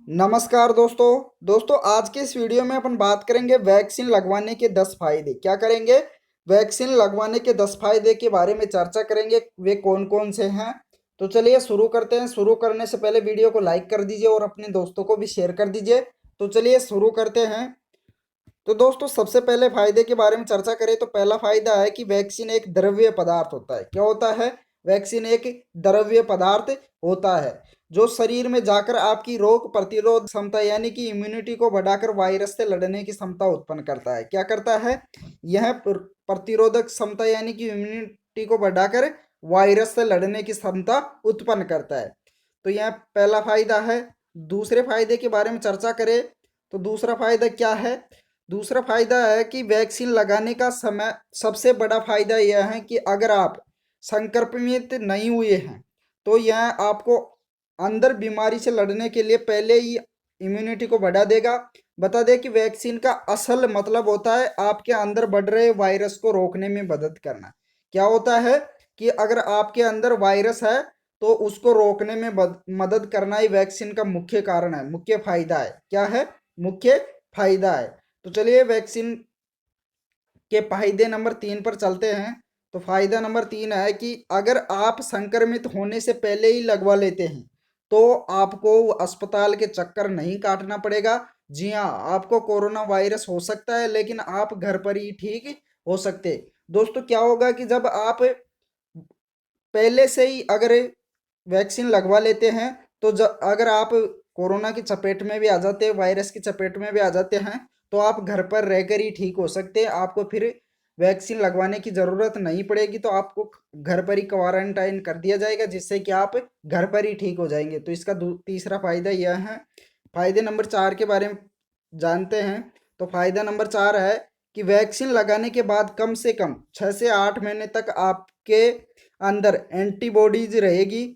नमस्कार दोस्तों आज के इस वीडियो में अपन बात करेंगे वैक्सीन लगवाने के 10 फायदे। क्या करेंगे? वैक्सीन लगवाने के 10 फायदे के बारे में चर्चा करेंगे। वे कौन कौन से हैं? तो चलिए शुरू करते हैं। शुरू करने से पहले वीडियो को लाइक कर दीजिए और अपने दोस्तों को भी शेयर कर दीजिए। तो चलिए शुरू करते हैं। तो दोस्तों सबसे पहले फायदे के बारे में चर्चा करें तो पहला फायदा है कि वैक्सीन एक द्रव्य पदार्थ होता है। क्या होता है? वैक्सीन एक द्रव्य पदार्थ होता है जो शरीर में जाकर आपकी रोग प्रतिरोध क्षमता यानी कि इम्यूनिटी को बढ़ाकर वायरस से लड़ने की क्षमता उत्पन्न करता है। क्या करता है? यह प्रतिरोधक क्षमता यानी कि इम्यूनिटी को बढ़ाकर वायरस से लड़ने की क्षमता उत्पन्न करता है। तो यह पहला फायदा है। दूसरे फायदे के बारे में चर्चा करें तो दूसरा फायदा क्या है? दूसरा फायदा है कि वैक्सीन लगाने का समय सबसे बड़ा फायदा यह है कि अगर आप संक्रमित नहीं हुए हैं तो यह आपको अंदर बीमारी से लड़ने के लिए पहले ही इम्यूनिटी को बढ़ा देगा। बता दें कि वैक्सीन का असल मतलब होता है आपके अंदर बढ़ रहे वायरस को रोकने में मदद करना। क्या होता है कि अगर आपके अंदर वायरस है तो उसको रोकने में मदद करना ही वैक्सीन का मुख्य कारण है, मुख्य फायदा है। क्या है? मुख्य फायदा है। तो चलिए वैक्सीन के फायदे नंबर 3 पर चलते हैं। तो फायदा नंबर 3 है कि अगर आप संक्रमित होने से पहले ही लगवा लेते हैं तो आपको अस्पताल के चक्कर नहीं काटना पड़ेगा। जी हाँ, आपको कोरोना वायरस हो सकता है लेकिन आप घर पर ही ठीक हो सकते। दोस्तों क्या होगा कि जब आप पहले से ही अगर वैक्सीन लगवा लेते हैं तो अगर आप कोरोना की चपेट में भी आ जाते हैं, वायरस की चपेट में भी आ जाते हैं तो आप घर पर रहकर ही ठीक हो सकते हैं। आपको फिर वैक्सीन लगवाने की ज़रूरत नहीं पड़ेगी। तो आपको घर पर ही क्वारंटाइन कर दिया जाएगा जिससे कि आप घर पर ही ठीक हो जाएंगे। तो इसका तीसरा फायदा यह है। फायदे नंबर 4 के बारे में जानते हैं। तो फायदा नंबर 4 है कि वैक्सीन लगाने के बाद कम से कम 6 से 8 महीने तक आपके अंदर एंटीबॉडीज रहेगी।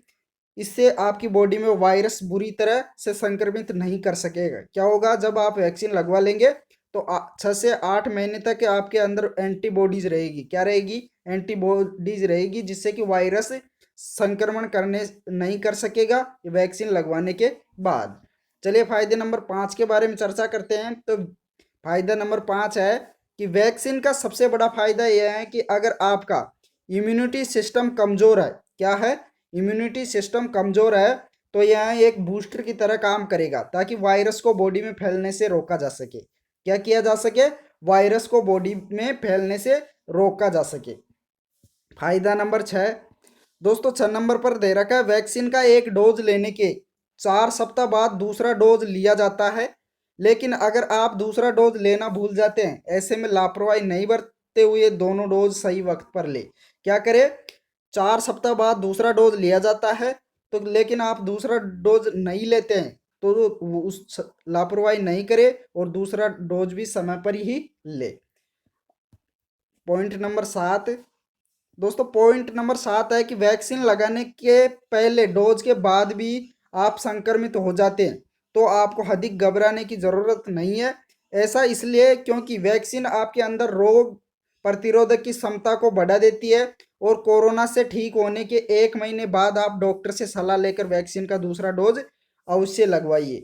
इससे आपकी बॉडी में वायरस बुरी तरह से संक्रमित नहीं कर सकेगा। क्या होगा? जब आप वैक्सीन लगवा लेंगे तो 6 से 8 महीने तक आपके अंदर एंटीबॉडीज रहेगी। क्या रहेगी? एंटीबॉडीज रहेगी जिससे कि वायरस संक्रमण करने नहीं कर सकेगा वैक्सीन लगवाने के बाद। चलिए फायदे नंबर 5 के बारे में चर्चा करते हैं। तो फायदा नंबर 5 है कि वैक्सीन का सबसे बड़ा फायदा यह है कि अगर आपका इम्यूनिटी सिस्टम कमजोर है, क्या है? इम्यूनिटी सिस्टम कमजोर है तो यह एक बूस्टर की तरह काम करेगा ताकि वायरस को बॉडी में फैलने से रोका जा सके। क्या किया जा सके? वायरस को बॉडी में फैलने से रोका जा सके। फायदा नंबर 6 दोस्तों 6 नंबर पर दे रखा है वैक्सीन का एक डोज लेने के 4 सप्ताह बाद दूसरा डोज लिया जाता है। लेकिन अगर आप दूसरा डोज लेना भूल जाते हैं, ऐसे में लापरवाही नहीं बरतते हुए दोनों डोज सही वक्त पर ले। क्या करें? 4 सप्ताह बाद दूसरा डोज लिया जाता है तो लेकिन आप दूसरा डोज नहीं लेते हैं तो उस लापरवाही नहीं करे और दूसरा डोज भी समय पर ही ले। पॉइंट नंबर 7 दोस्तों, पॉइंट नंबर 7 है कि वैक्सीन लगाने के पहले डोज के बाद भी आप संक्रमित हो जाते हैं तो आपको अधिक घबराने की ज़रूरत नहीं है। ऐसा इसलिए क्योंकि वैक्सीन आपके अंदर रोग प्रतिरोधक की क्षमता को बढ़ा देती है और कोरोना से ठीक होने के 1 महीने बाद आप डॉक्टर से सलाह लेकर वैक्सीन का दूसरा डोज अवश्य लगवाइए।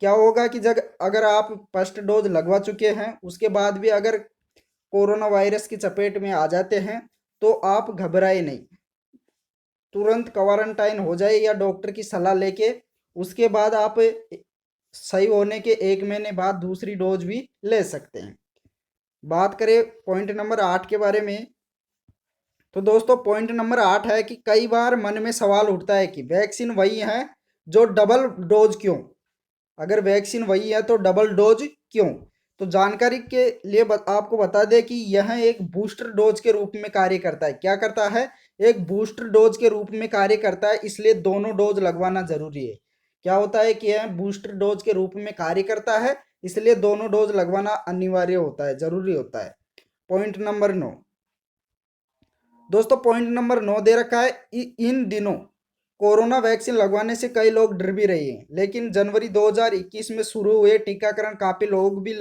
क्या होगा कि जब अगर आप फर्स्ट डोज लगवा चुके हैं उसके बाद भी अगर कोरोना वायरस की चपेट में आ जाते हैं तो आप घबराए नहीं, तुरंत क्वारंटाइन हो जाए या डॉक्टर की सलाह लेके उसके बाद आप सही होने के 1 महीने बाद दूसरी डोज भी ले सकते हैं। बात करें पॉइंट नंबर 8 के बारे में। तो दोस्तों पॉइंट नंबर 8 है कि कई बार मन में सवाल उठता है कि वैक्सीन वही है जो डबल डोज क्यों? अगर वैक्सीन वही है तो डबल डोज क्यों? तो जानकारी के लिए आपको बता दें कि यह एक बूस्टर डोज के रूप में कार्य करता है। क्या करता है? एक बूस्टर डोज के रूप में कार्य करता है, इसलिए दोनों डोज लगवाना जरूरी है। क्या होता है कि यह बूस्टर डोज के रूप में कार्य करता है, इसलिए दोनों डोज लगवाना अनिवार्य होता है, जरूरी होता है। पॉइंट नंबर 9 दोस्तों, पॉइंट नंबर 9 दे रखा है इन दिनों कोरोना वैक्सीन लगवाने से कई लोग डर भी रहे हैं, लेकिन जनवरी 2021 में शुरू हुए टीकाकरण काफ़ी लोग भी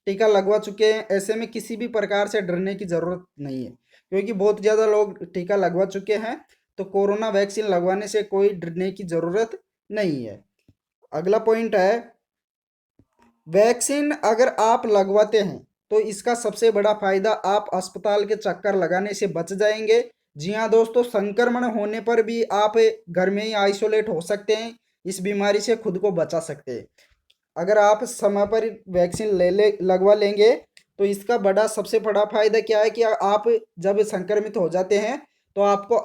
टीका लगवा चुके हैं। ऐसे में किसी भी प्रकार से डरने की ज़रूरत नहीं है क्योंकि बहुत ज़्यादा लोग टीका लगवा चुके हैं। तो कोरोना वैक्सीन लगवाने से कोई डरने की ज़रूरत नहीं है। अगला पॉइंट है, वैक्सीन अगर आप लगवाते हैं तो इसका सबसे बड़ा फायदा आप अस्पताल के चक्कर लगाने से बच जाएंगे। जी हाँ दोस्तों, संक्रमण होने पर भी आप घर में ही आइसोलेट हो सकते हैं, इस बीमारी से खुद को बचा सकते हैं। अगर आप समय पर वैक्सीन ले लगवा लेंगे तो इसका बड़ा सबसे बड़ा फायदा क्या है कि आप जब संक्रमित हो जाते हैं तो आपको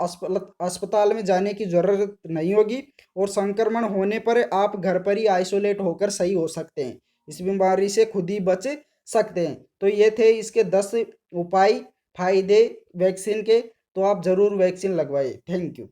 अस्पताल में जाने की ज़रूरत नहीं होगी, और संक्रमण होने पर आप घर पर ही आइसोलेट होकर सही हो सकते हैं, इस बीमारी से खुद ही बच सकते हैं। तो ये थे इसके 10 उपाय, फायदे वैक्सीन के। तो आप ज़रूर वैक्सीन लगवाइए। Thank you.